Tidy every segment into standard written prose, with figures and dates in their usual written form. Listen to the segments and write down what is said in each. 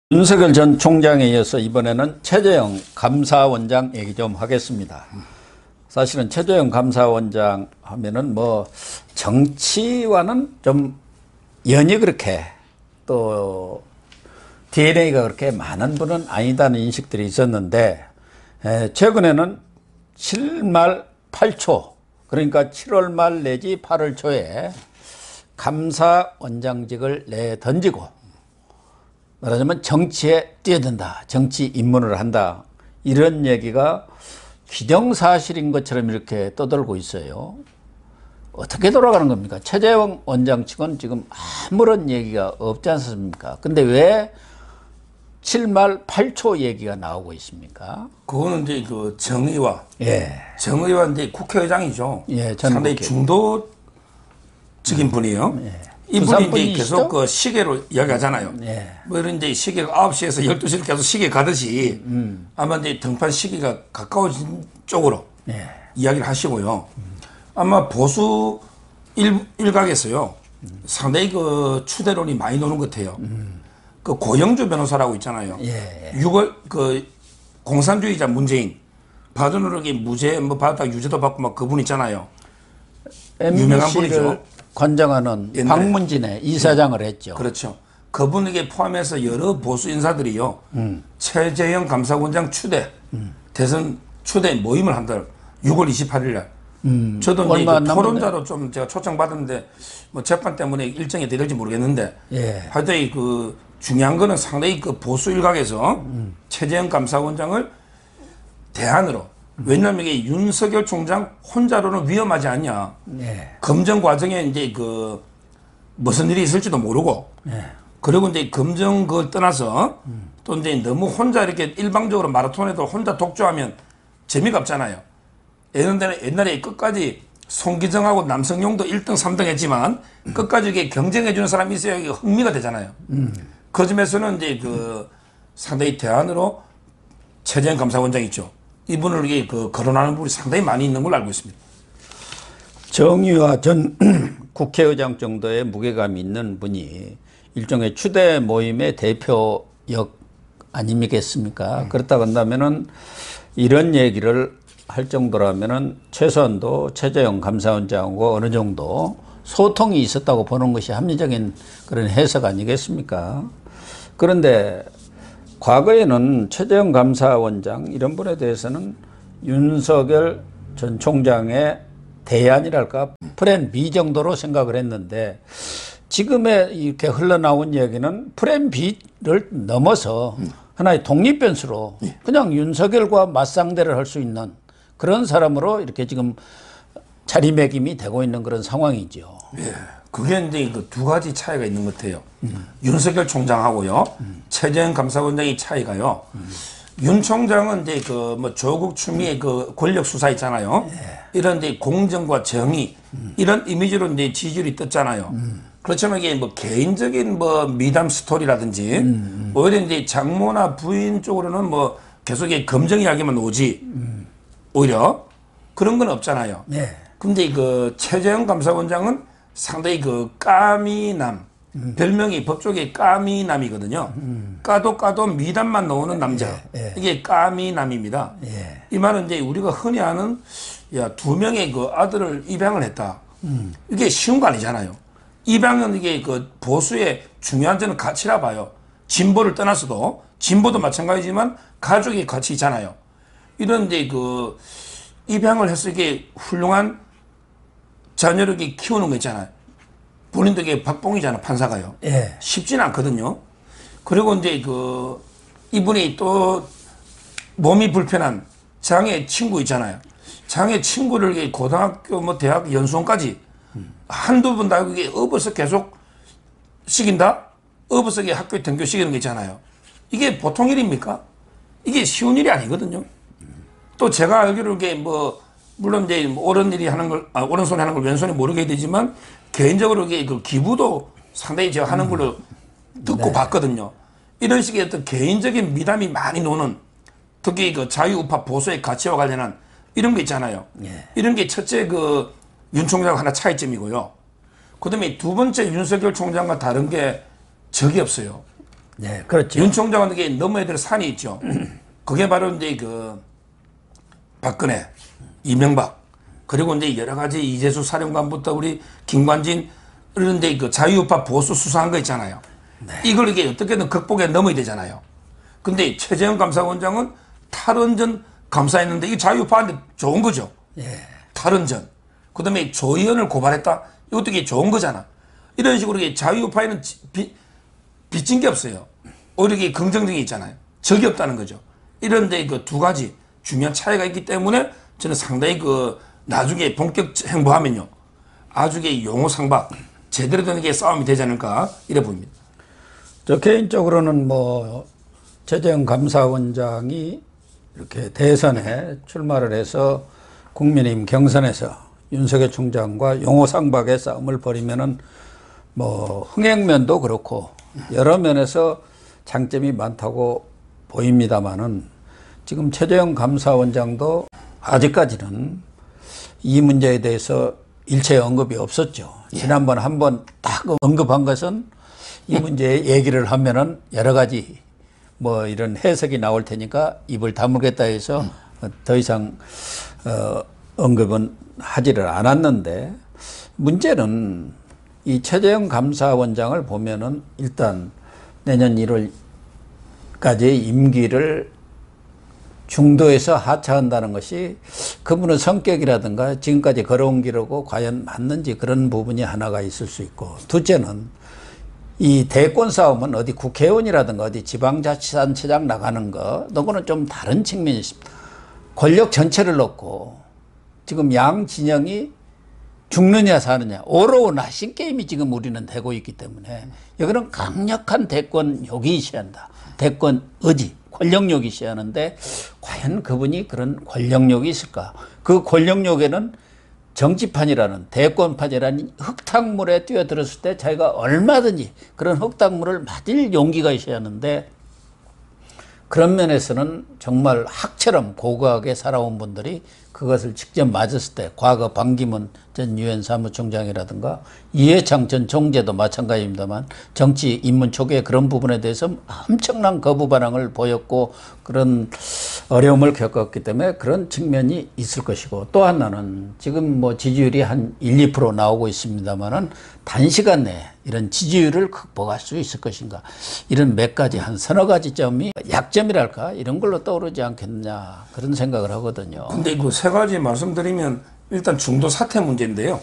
윤석열 전 총장에 이어서 이번에는 최재형 감사원장 얘기 좀 하겠습니다. 사실은 최재형 감사원장 하면은 뭐 정치와는 좀 연이 그렇게 또 DNA가 그렇게 많은 분은 아니다는 인식들이 있었는데 최근에는 7말 8초 그러니까 7월 말 내지 8월 초에 감사원장직을 내던지고 말하자면 정치에 뛰어든다. 정치 입문을 한다. 이런 얘기가 기정사실인 것처럼 이렇게 떠돌고 있어요. 어떻게 돌아가는 겁니까? 최재형 원장 측은 지금 아무런 얘기가 없지 않습니까? 근데 왜 7말 8초 얘기가 나오고 있습니까? 그거는 이제 그 정의와 이제 국회의장이죠. 상당히 국회. 중도적인 분이에요. 이분이 이제 계속 그 시계로 이야기하잖아요. 뭐 이런 이제 시계가 9시에서 12시를 계속 시계 가듯이 아마 이제 등판 시기가 가까워진 쪽으로 이야기를 하시고요. 아마 보수 일각에서요. 상당히 그 추대론이 많이 노는 것 같아요. 그 고영주 변호사라고 있잖아요. 6월 그 공산주의자 문재인 받으느라기 무죄 뭐 받았다가 유죄도 받고 막 그분 있잖아요. 유명한 분이죠. 관장하는 박문진의 이사장을 했죠. 그렇죠. 그분에게 포함해서 여러 보수 인사들이요. 최재형 감사원장 추대 대선 추대 모임을 한다. 6월 28일 날. 저도 이제 그 토론자로 좀 제가 초청받았는데 뭐 재판 때문에 일정이 될지 모르겠는데 하여튼 그 중요한 거는 상당히 그 보수 일각에서 최재형 감사원장을 대안으로 왜냐하면 이게 윤석열 총장 혼자로는 위험하지 않냐. 검증 과정에 이제 그 무슨 일이 있을지도 모르고. 그리고 이제 검증 그걸 떠나서 또 이제 너무 혼자 이렇게 일방적으로 마라톤에도 혼자 독주하면 재미가 없잖아요. 옛날에 끝까지 송기정하고 남성용도 1등, 3등 했지만 끝까지 이렇게 경쟁해주는 사람이 있어야 이게 흥미가 되잖아요. 그 점에서는 이제 그 상당히 대안으로 최재형 감사원장이 있죠. 이분을 이게 그 거론하는 분이 상당히 많이 있는 걸로 알고 있습니다. 정의화 전 국회의장 정도의 무게감이 있는 분이 일종의 추대 모임의 대표역 아니겠습니까? 그렇다고 한다면은 이런 얘기를 할 정도라면은 최소한도 최재형 감사원장하고 어느 정도 소통이 있었다고 보는 것이 합리적인 그런 해석 아니겠습니까? 그런데 과거에는 최재형 감사원장 이런 분에 대해서는 윤석열 전 총장의 대안이랄까 플랜 B 정도로 생각을 했는데 지금의 이렇게 흘러나온 얘기는 플랜 B를 넘어서 하나의 독립변수로 그냥 윤석열과 맞상대를 할 수 있는 그런 사람으로 이렇게 지금 자리매김이 되고 있는 그런 상황이죠. 그게 이제 그 두 가지 차이가 있는 것 같아요. 윤석열 총장하고요. 최재형 감사원장의 차이가요. 윤 총장은 이제 그 뭐 조국 추미애 그 권력 수사 있잖아요. 이런 이제 공정과 정의 이런 이미지로 이제 지지율이 떴잖아요. 그렇지만 이게 뭐 개인적인 뭐 미담 스토리라든지 오히려 이제 장모나 부인 쪽으로는 뭐 계속 검증 이야기만 오지 오히려 그런 건 없잖아요. 근데 그 최재형 감사원장은 상당히 그 까미남 별명이 법조계 까미남이거든요. 까도 미담만 나오는 남자. 이게 까미남입니다. 이 말은 이제 우리가 흔히 아는 야, 2명의 그 아들을 입양을 했다. 이게 쉬운 거 아니잖아요. 입양은 이게 그 보수의 중요한 저는 가치라 봐요. 진보를 떠나서도 진보도 마찬가지지만 가족의 가치 있잖아요. 이런 이제 그 입양을 해서 이게 훌륭한 자녀를 키우는 거 있잖아요. 본인도 이게 박봉이잖아, 판사가요. 쉽지는 않거든요. 그리고 이제 그 이분이 또 몸이 불편한 장애 친구 있잖아요. 장애 친구를 고등학교 뭐 대학 연수원까지 한두 번 다 그게 업어서 계속 시킨다? 업어서 학교에 등교시키는 게 있잖아요. 이게 보통 일입니까? 이게 쉬운 일이 아니거든요. 또 제가 알기로 이게 뭐 물론 이제 옳은 일이 하는 걸 오른손이 하는 걸 왼손이 모르게 되지만 개인적으로 이게 그 기부도 상당히 제가 하는 걸로 듣고 봤거든요. 이런 식의 어떤 개인적인 미담이 많이 노는 특히 그 자유우파 보수의 가치와 관련한 이런 게 있잖아요. 이런 게 첫째 그 윤 총장 하나 차이점이고요. 그다음에 두 번째 윤석열 총장과 다른 게 적이 없어요. 네, 그렇죠. 윤 총장한테 넘어야 될 산이 있죠. 그게 바로 이제 그 박근혜, 이명박, 그리고 이제 여러 가지 이재수 사령관부터 우리 김관진 이런 데 그 자유우파 보수 수사한 거 있잖아요. 네. 이걸 이게 어떻게든 극복해 넘어야 되잖아요. 근데 최재형 감사원장은 탈원전 감사했는데 이 자유우파한테 좋은 거죠. 예. 탈원전. 그 다음에 조의원을 고발했다. 이것도 이게 좋은 거잖아. 이런 식으로 이게 자유우파에는 빚진 게 없어요. 오히려 이게 긍정적인 게 있잖아요. 적이 없다는 거죠. 이런데 그 두 가지 중요한 차이가 있기 때문에 저는 상당히 그 나중에 본격 행보하면요. 아주 게 용호 상박 제대로 된 게 싸움이 되지 않을까 이래 보입니다. 저 개인적으로는 뭐 최재형 감사원장이 이렇게 대선에 출마를 해서 국민의힘 경선에서 윤석열 총장과 용호상박의 싸움을 벌이면은 뭐 흥행면도 그렇고 여러 면에서 장점이 많다고 보입니다만은 지금 최재형 감사원장도 아직까지는 이 문제에 대해서 일체 언급이 없었죠. 지난번 한번 딱 언급한 것은 이 문제에 얘기를 하면은 여러 가지 뭐 이런 해석이 나올 테니까 입을 다물겠다 해서 더 이상 언급은 하지를 않았는데 문제는 이 최재형 감사원장을 보면은 일단 내년 1월까지의 임기를 중도에서 하차한다는 것이 그분의 성격이라든가 지금까지 걸어온 길하고 과연 맞는지 그런 부분이 하나가 있을 수 있고 둘째는 이 대권 싸움은 어디 국회의원이라든가 어디 지방자치단체장 나가는 거 너구는 좀 다른 측면이 있습니다. 권력 전체를 놓고 지금 양 진영이 죽느냐 사느냐 오로오나 신게임이 지금 우리는 되고 있기 때문에 여기는 강력한 대권욕이 있어야 한다. 대권 의지 권력욕이 있어야 하는데 과연 그분이 그런 권력욕이 있을까? 그 권력욕에는 정치판이라는 대권판이라는 흙탕물에 뛰어들었을 때 자기가 얼마든지 그런 흙탕물을 맞을 용기가 있어야 하는데 그런 면에서는 정말 학처럼 고고하게 살아온 분들이 그것을 직접 맞았을 때 과거 반기문 전 유엔 사무총장이라든가 이해창 전 총재도 마찬가지입니다만 정치 입문 초기에 그런 부분에 대해서 엄청난 거부 반응을 보였고 그런 어려움을 겪었기 때문에 그런 측면이 있을 것이고 또 하나는 지금 뭐 지지율이 한 1, 2% 나오고 있습니다만은 단시간 내에 이런 지지율을 극복할 수 있을 것인가 이런 몇 가지 한 서너 가지 점이 약점이랄까 이런 걸로 떠오르지 않겠느냐 그런 생각을 하거든요. 근데 그 세 가지 말씀드리면 일단 중도 사퇴 문제인데요.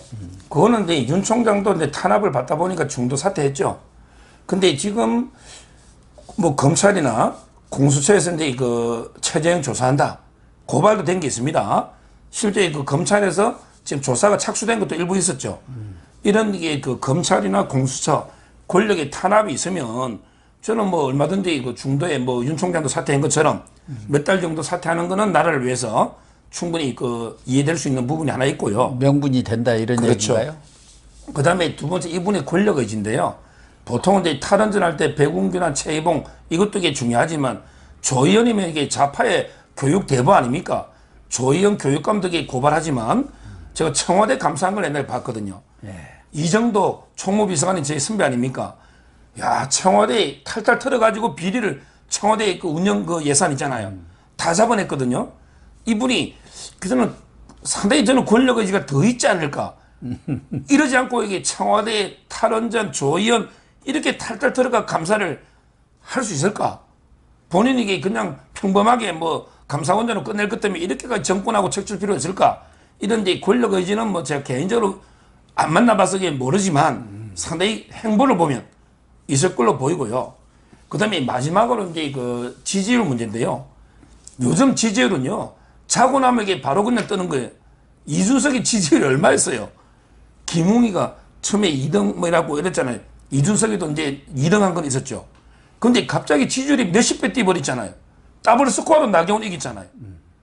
그거는 이제 윤 총장도 이제 탄압을 받다 보니까 중도 사퇴했죠. 근데 지금 뭐 검찰이나 공수처에서 이제 그 최재형 조사한다. 고발도 된 게 있습니다. 실제 그 검찰에서 지금 조사가 착수된 것도 일부 있었죠. 이런 게 그 검찰이나 공수처 권력의 탄압이 있으면 저는 뭐 얼마든지 그 중도에 뭐 윤 총장도 사퇴한 것처럼 몇 달 정도 사퇴하는 거는 나라를 위해서 충분히 그 이해될 수 있는 부분이 하나 있고요. 명분이 된다 이런 그렇죠. 얘기인가요? 그 다음에 두 번째 이분의 권력 의지인데요. 보통은 이제 탈원전 할 때 배궁규나 최이봉 이것도 이게 중요하지만 조의원이면 이게 좌파의 교육 대부 아닙니까? 조의원 교육감들이 고발하지만 제가 청와대 감사한 걸 옛날에 봤거든요. 이정도 총무비서관이 제 선배 아닙니까? 야, 청와대에 탈탈 털어가지고 비리를 청와대 그 운영 그 예산 있잖아요. 다 잡아냈거든요. 이분이 그저는 상당히 저는 권력 의지가 더 있지 않을까. 이러지 않고 이게 청와대 탈원전 조의원 이렇게 탈탈 털어가 감사를 할 수 있을까? 본인이 이게 그냥 평범하게 뭐 감사원장으로 끝낼 것 때문에 이렇게까지 정권하고 척출 필요가 있을까? 이런 데 권력 의지는 뭐 제가 개인적으로 안 만나봐서 모르지만 상당히 행보를 보면 있을 걸로 보이고요. 그 다음에 마지막으로 이제 그 지지율 문제인데요. 요즘 지지율은요, 자고 나면 이게 바로 그냥 뜨는 거예요. 이준석의 지지율이 얼마였어요? 김웅이가 처음에 2등 뭐라고 이랬잖아요. 이준석이도 이제 2등 한 건 있었죠. 근데 갑자기 지지율이 몇십 배 뛰어버렸잖아요. 더블 스코어로 나경원 이겼잖아요.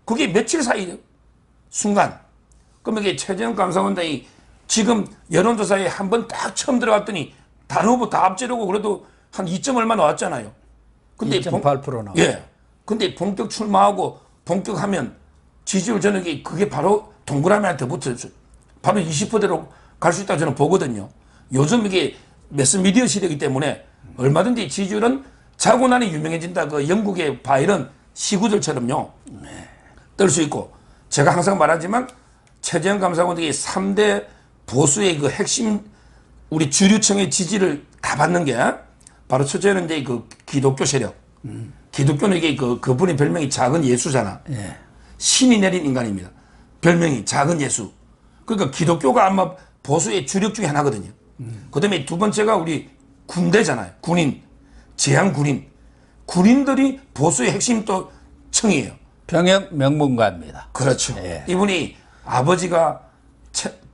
그게 며칠 사이 순간. 그러면 이게 최재형 감사원장이 지금 여론조사에 한 번 딱 처음 들어갔더니 다른 후보 다 앞지르고 그래도 한 2점 얼마 나왔잖아요. 근데 2.8% 나왔죠. 예. 근데 본격 출마하고 본격하면 지지율 저는 그게 바로 동그라미한테 붙었어요. 바로 20%대로 갈 수 있다고 저는 보거든요. 요즘 이게 매스미디어 시대이기 때문에 얼마든지 지지율은 자고 나니 유명해진다. 그 영국의 바이런 시구절처럼요. 뜰 수 있고, 제가 항상 말하지만 최재형 감사원장이 3대 보수의 그 핵심 우리 주류층의 지지를 다 받는 게 바로 첫째는 이제 그 기독교 세력. 기독교는 이게 그분의 별명이 작은 예수잖아. 예. 신이 내린 인간입니다. 별명이 작은 예수. 그러니까 기독교가 아마 보수의 주력 중에 하나거든요. 그 다음에 두 번째가 우리 군대잖아요. 군인, 제향군인. 군인들이 보수의 핵심 또 층이에요. 병역 명문가입니다. 그렇죠. 예. 이분이 아버지가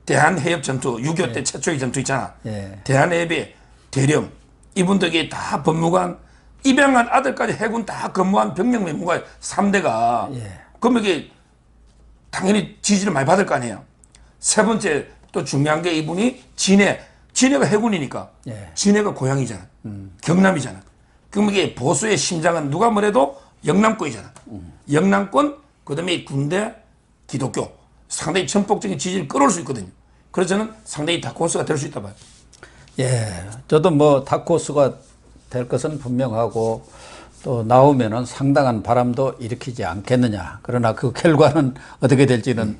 대한해협전투, 6.25 때 최초의 전투 있잖아. 예. 대한해협의 대령. 이분들이 다 법무관, 입양한 아들까지 해군 다 근무한 병력 명문가 3대가. 예. 그럼 이게 당연히 지지를 많이 받을 거 아니에요. 세 번째 또 중요한 게 이분이 진해가 해군이니까. 예. 진해가 고향이잖아. 경남이잖아. 그럼 이게 보수의 심장은 누가 뭐래도 영남권이잖아. 영남권, 그 다음에 군대, 기독교. 상당히 전폭적인 지지를 끌어올 수 있거든요. 그래서 저는 상당히 다크호스가 될 수 있다 봐요. 예. 저도 뭐 다크호스가 될 것은 분명하고 또 나오면은 상당한 바람도 일으키지 않겠느냐. 그러나 그 결과는 어떻게 될지는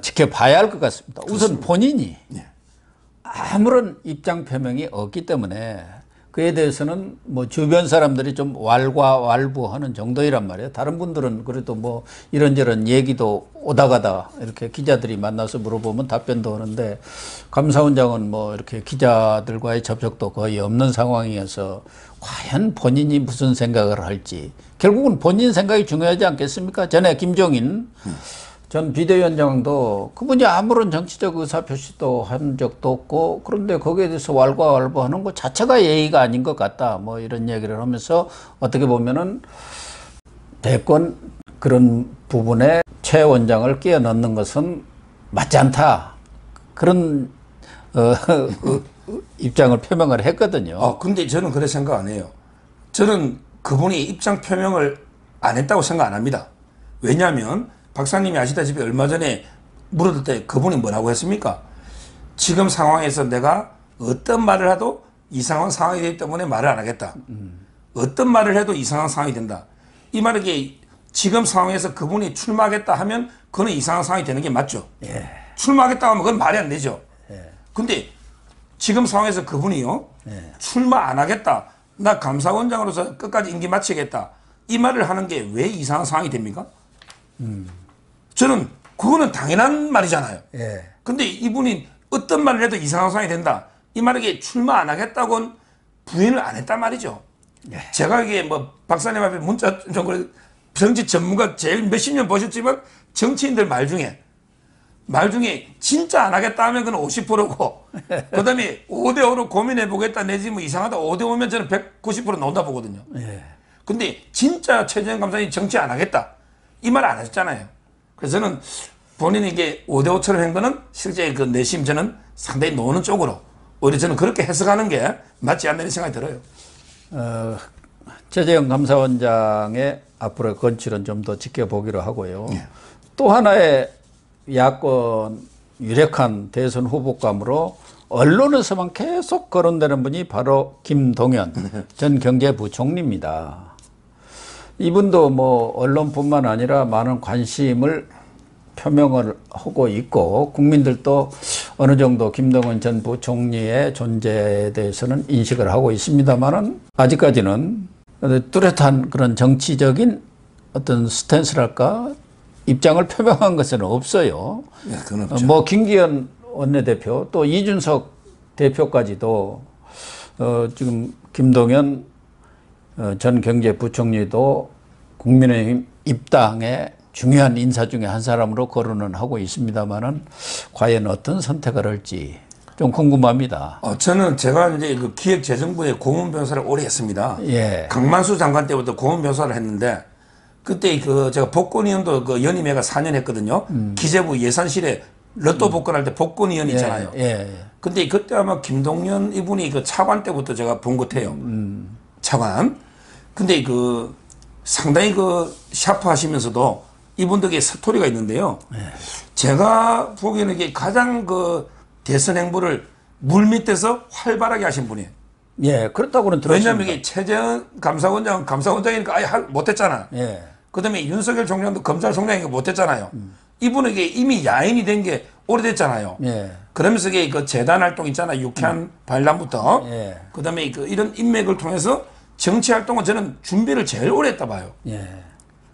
지켜봐야 할 것 같습니다. 우선 본인이 아무런 입장 표명이 없기 때문에 그에 대해서는 뭐 주변 사람들이 좀 왈가왈부하는 정도이란 말이에요. 다른 분들은 그래도 뭐 이런저런 얘기도 오다 가다 이렇게 기자들이 만나서 물어보면 답변도 하는데 감사원장은 뭐 이렇게 기자들과의 접촉도 거의 없는 상황이어서 과연 본인이 무슨 생각을 할지 결국은 본인 생각이 중요하지 않겠습니까? 전에 김종인 전 비대위원장도 그분이 아무런 정치적 의사표시도 한 적도 없고 그런데 거기에 대해서 왈가왈부하는 것 자체가 예의가 아닌 것 같다. 뭐 이런 얘기를 하면서 어떻게 보면은 대권 그런 부분에 최 원장을 끼워 넣는 것은 맞지 않다. 그런 입장을 표명을 했거든요. 근데 저는 그렇게 생각 안 해요. 저는 그분이 입장 표명을 안 했다고 생각 안 합니다. 왜냐하면 박사님이 아시다시피 얼마 전에 물었을 때 그분이 뭐라고 했습니까? 지금 상황에서 내가 어떤 말을 해도 이상한 상황이 되기 때문에 말을 안 하겠다. 어떤 말을 해도 이상한 상황이 된다. 이 말은 지금 상황에서 그분이 출마하겠다 하면 그건 이상한 상황이 되는 게 맞죠. 예. 출마하겠다 하면 그건 말이 안 되죠. 예. 근데 지금 상황에서 그분이요. 예. 출마 안 하겠다. 나 감사원장으로서 끝까지 임기 마치겠다. 이 말을 하는 게 왜 이상한 상황이 됩니까? 저는 그거는 당연한 말이잖아요. 예. 근데 이분이 어떤 말을 해도 이상한 상황이 된다. 이 말에게 출마 안 하겠다고는 부인을 안 했단 말이죠. 예. 제가 이게 뭐 박사님 앞에 문자 좀 그래 정치 전문가 제일 몇십 년 보셨지만 정치인들 말 중에 진짜 안 하겠다 하면 그건 50%고 그 다음에 5대5로 고민해 보겠다 내지 뭐 이상하다 5대5면 저는 190% 나온다 보거든요. 예. 근데 진짜 최재형 감사님 정치 안 하겠다 이 말 안 하셨잖아요. 그래서 저는 본인이 이게 5대5처럼 한 거는 실제 그 내심 저는 상당히 노는 쪽으로 오히려 저는 그렇게 해석하는 게 맞지 않는 생각이 들어요. 최재형 감사원장의 앞으로의 건실은 좀 더 지켜보기로 하고요. 또 하나의 야권 유력한 대선 후보감으로 언론에서만 계속 거론되는 분이 바로 김동연 전 경제부총리입니다. 이분도 뭐 언론뿐만 아니라 많은 관심을 표명을 하고 있고 국민들도 어느 정도 김동연 전 부총리의 존재에 대해서는 인식을 하고 있습니다만은 아직까지는 뚜렷한 그런 정치적인 어떤 스탠스랄까 입장을 표명한 것은 없어요. 네, 그건 없죠. 뭐 김기현 원내대표 또 이준석 대표까지도 지금 김동연 전 경제부총리도 국민의힘 입당의 중요한 인사 중에 한 사람으로 거론은 하고 있습니다만은 과연 어떤 선택을 할지 좀 궁금합니다. 저는 제가 이제 그 기획재정부의 고문 변호사를 오래 했습니다. 예. 강만수 장관 때부터 고문 변호사를 했는데 그때 그 제가 복권위원도 그 연임회가 4년 했거든요. 기재부 예산실에 로또 복권할 때 복권위원 있잖아요. 예. 근데 그때 아마 김동연 이분이 그 차관 때부터 제가 본 것 같아요. 차관. 근데 그 상당히 그 샤프하시면서도 이분들에게 스토리가 있는데요. 제가 보기에는 이게 가장 그 대선 행보를 물밑에서 활발하게 하신 분이에요. 예, 그렇다고는 들었습니다. 왜냐하면 이게 최재형 감사원장이니까 아예 못했잖아. 예. 그다음에 윤석열 총장도 검찰총장이니까 못했잖아요. 이분은 이게 이미 야인이 된 게 오래됐잖아요. 예. 그러면서 이게 그 재단 활동 있잖아. 유쾌한 발람부터. 예. 그다음에 그 이런 인맥을 통해서 정치 활동을 저는 준비를 제일 오래 했다 봐요. 예.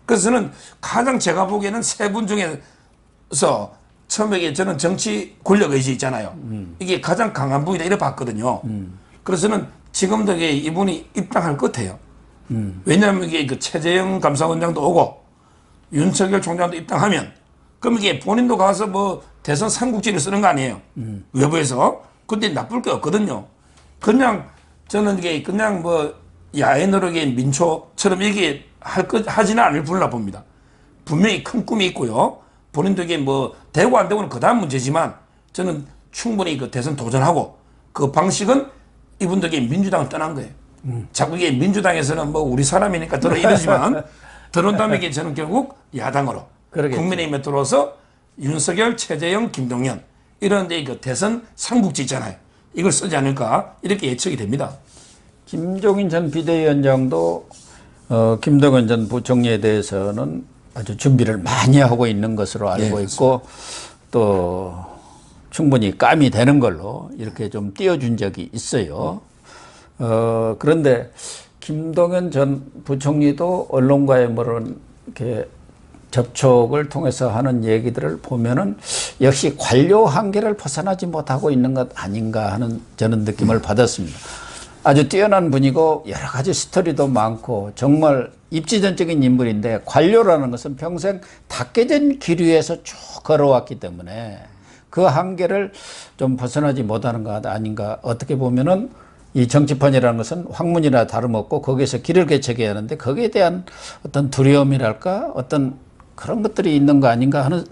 그래서 저는 가장 제가 보기에는 세 분 중에서 처음에 저는 정치 권력 의지 있잖아요. 이게 가장 강한 분이다 이래 봤거든요. 그래서 저는 지금도 이분이 입당할 것 같아요. 왜냐하면 이게 그 최재형 감사원장도 오고 윤석열 총장도 입당하면 그럼 이게 본인도 가서 뭐 대선 삼국지를 쓰는 거 아니에요. 외부에서. 근데 나쁠 게 없거든요. 그냥 저는 이게 그냥 뭐 야인으로 민초처럼 이게 하지는 않을 분이라 봅니다. 분명히 큰 꿈이 있고요. 본인도 이게 뭐 되고 안 되고는 그 다음 문제지만 저는 충분히 그 대선 도전하고 그 방식은 이분들에게 민주당을 떠난 거예요. 자꾸 이게 민주당에서는 뭐 우리 사람이니까 들어 이러지만 들어온 다음에 이게 저는 결국 야당으로 그러겠죠. 국민의힘에 들어와서 윤석열, 최재형, 김동연 이런 데 그 대선 삼국지 있잖아요. 이걸 쓰지 않을까 이렇게 예측이 됩니다. 김종인 전 비대위원장도 김동연 전 부총리에 대해서는 아주 준비를 많이 하고 있는 것으로 알고 있고 또 충분히 감이 되는 걸로 이렇게 좀 띄워준 적이 있어요. 그런데 김동연 전 부총리도 언론과의 뭐런 이렇게 접촉을 통해서 하는 얘기들을 보면은 역시 관료 한계를 벗어나지 못하고 있는 것 아닌가 하는 저는 느낌을 받았습니다. 아주 뛰어난 분이고 여러 가지 스토리도 많고 정말 입지전적인 인물인데 관료라는 것은 평생 닦여진 길 위에서 쭉 걸어왔기 때문에 그 한계를 좀 벗어나지 못하는 것 아닌가. 어떻게 보면은 이 정치판이라는 것은 학문이나 다름없고 거기에서 길을 개척해야 하는데 거기에 대한 어떤 두려움이랄까 어떤 그런 것들이 있는 거 아닌가 하는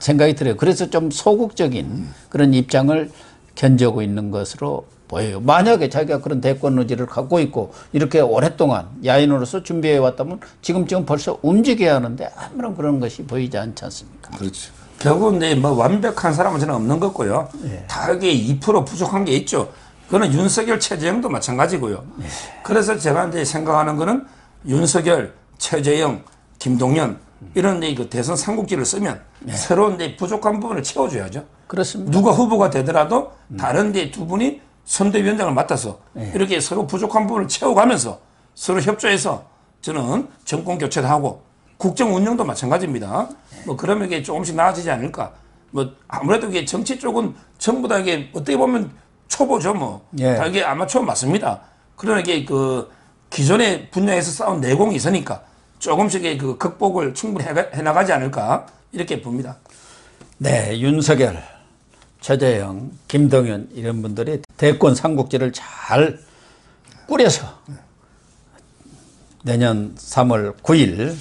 생각이 들어요. 그래서 좀 소극적인 그런 입장을 견지하고 있는 것으로 보여요. 만약에 자기가 그런 대권 의지를 갖고 있고 이렇게 오랫동안 야인으로서 준비해 왔다면 지금 벌써 움직여야 하는데 아무런 그런 것이 보이지 않지 않습니까? 그렇죠. 결국은 네, 뭐 완벽한 사람은 저는 없는 것 같고요. 다 이게 2% 부족한 게 있죠. 그거는 윤석열, 최재형도 마찬가지고요. 그래서 제가 이제 생각하는 거는 윤석열, 최재형, 김동연 이런 그 대선 삼국지를 쓰면 새로운 부족한 부분을 채워줘야죠. 그렇습니다. 누가 후보가 되더라도 다른 두 분이 선대위원장을 맡아서 이렇게 서로 부족한 부분을 채워가면서 서로 협조해서 저는 정권 교체도 하고 국정 운영도 마찬가지입니다. 뭐 그러면 이게 조금씩 나아지지 않을까. 뭐 아무래도 이게 정치 쪽은 전부 다 이게 어떻게 보면 초보죠 뭐. 다 이게 아마추어 맞습니다. 그러나 이게 그 기존의 분야에서 쌓은 내공이 있으니까 조금씩의 그 극복을 충분히 해나가지 않을까 이렇게 봅니다. 네, 윤석열, 최재형, 김동연 이런 분들이 대권 삼국지를 잘 꾸려서 내년 3월 9일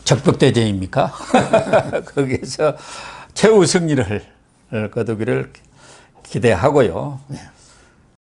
적벽대제입니까? 거기에서 최후 승리를 거두기를 기대하고요.